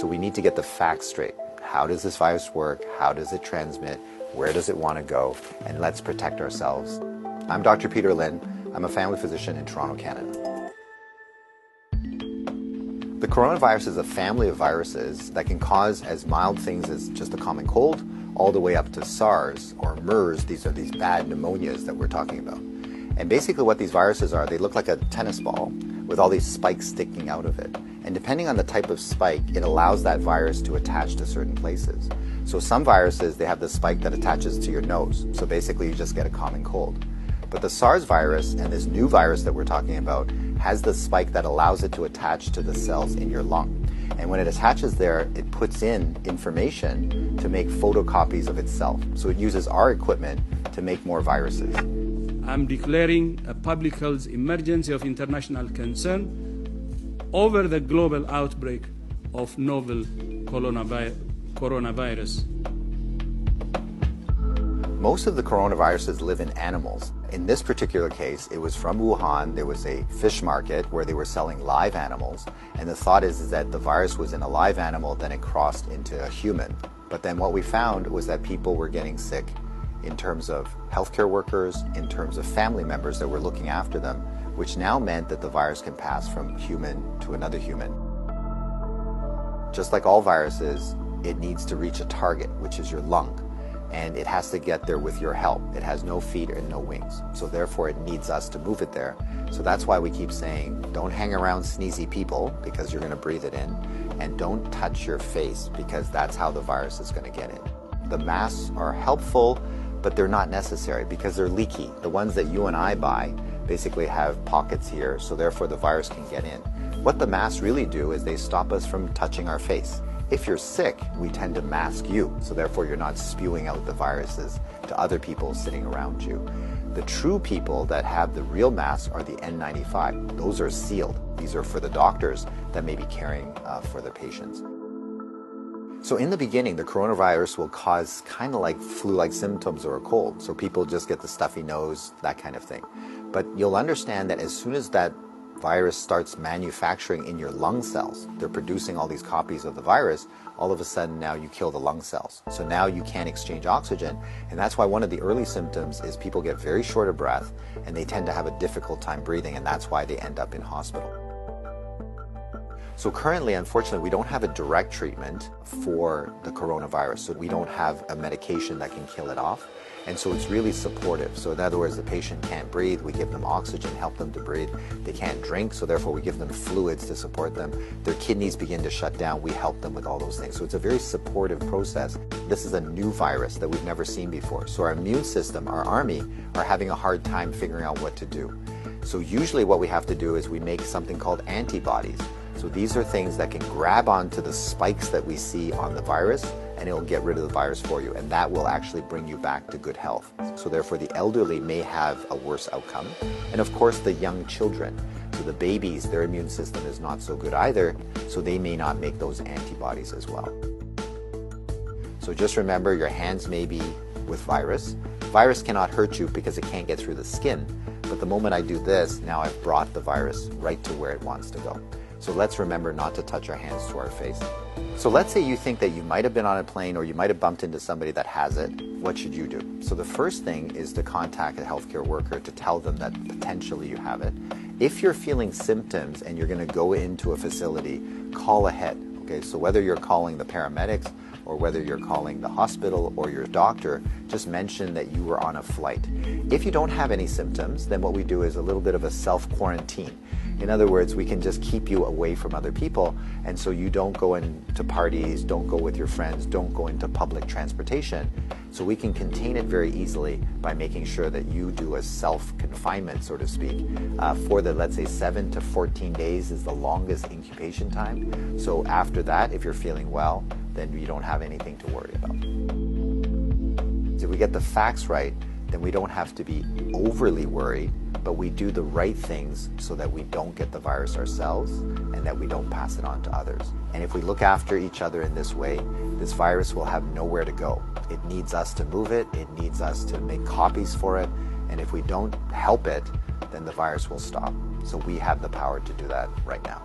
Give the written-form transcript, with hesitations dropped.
So we need to get the facts straight. How does this virus work? How does it transmit? Where does it want to go? And let's protect ourselves. I'm Dr. Peter Lin. I'm a family physician in Toronto, Canada. The coronavirus is a family of viruses that can cause as mild things as just a common cold, all the way up to SARS or MERS. These are these bad pneumonias that we're talking about. And basically what these viruses are, they look like a tennis ball with all these spikes sticking out of it. And depending on the type of spike, it allows that virus to attach to certain places. So some viruses, they have the spike that attaches to your nose. So basically you just get a common cold. But the SARS virus and this new virus that we're talking about has the spike that allows it to attach to the cells in your lung. And when it attaches there, it puts in information to make photocopies of itself. So it uses our equipment to make more viruses. I'm declaring a public health emergency of international concern over the global outbreak of novel coronavirus. Most of the coronaviruses live in animals. In this particular case, it was from Wuhan. There was a fish market where they were selling live animals. And the thought is that the virus was in a live animal, then it crossed into a human. But then what we found was that people were getting sick in terms of healthcare workers, in terms of family members that were looking after them, which now meant that the virus can pass from human to another human. Just like all viruses, it needs to reach a target, which is your lung. And it has to get there with your help. It has no feet and no wings. So therefore it needs us to move it there. So that's why we keep saying, don't hang around sneezy people because you're going to breathe it in. And don't touch your face because that's how the virus is going to get in. The masks are helpful, but they're not necessary because they're leaky. The ones that you and I buy basically have pockets here, so therefore the virus can get in. What the masks really do is they stop us from touching our face. If you're sick, we tend to mask you, so therefore you're not spewing out the viruses to other people sitting around you. The true people that have the real masks are the N95. Those are sealed. These are for the doctors that may be caring for the patients. So in the beginning, the coronavirus will cause kind of like flu-like symptoms or a cold. So people just get the stuffy nose, that kind of thing. But you'll understand that as soon as that virus starts manufacturing in your lung cells, they're producing all these copies of the virus, all of a sudden now you kill the lung cells. So now you can't exchange oxygen, and that's why one of the early symptoms is people get very short of breath and they tend to have a difficult time breathing, and that's why they end up in hospital. So currently, unfortunately, we don't have a direct treatment for the coronavirus. So we don't have a medication that can kill it off. And so it's really supportive. So in other words, the patient can't breathe, we give them oxygen, help them to breathe. They can't drink, so therefore we give them fluids to support them. Their kidneys begin to shut down, we help them with all those things. So it's a very supportive process. This is a new virus that we've never seen before. So our immune system, our army, are having a hard time figuring out what to do. So usually what we have to do is we make something called antibodies. So these are things that can grab onto the spikes that we see on the virus, and it'll get rid of the virus for you, and that will actually bring you back to good health. So therefore the elderly may have a worse outcome, and of course the young children. So the babies, their immune system is not so good either, so they may not make those antibodies as well. So just remember, your hands may be with virus. Virus cannot hurt you because it can't get through the skin, but the moment I do this, now I've brought the virus right to where it wants to go. So let's remember not to touch our hands to our face. So let's say you think that you might have been on a plane or you might have bumped into somebody that has it. What should you do? So the first thing is to contact a healthcare worker to tell them that potentially you have it. If you're feeling symptoms and you're going to go into a facility, call ahead. Okay, so whether you're calling the paramedics or whether you're calling the hospital or your doctor, just mention that you were on a flight. If you don't have any symptoms, then what we do is a little bit of a self-quarantine. In other words, we can just keep you away from other people, and so you don't go into parties, don't go with your friends, don't go into public transportation. So we can contain it very easily by making sure that you do a self-confinement, so to speak. For the, let's say, 7 to 14 days is the longest incubation time. So after that, if you're feeling well, then you don't have anything to worry about. If we get the facts right, then we don't have to be overly worried, but we do the right things so that we don't get the virus ourselves and that we don't pass it on to others. And if we look after each other in this way, this virus will have nowhere to go. It needs us to move it, it needs us to make copies for it, and if we don't help it, then the virus will stop. So we have the power to do that right now.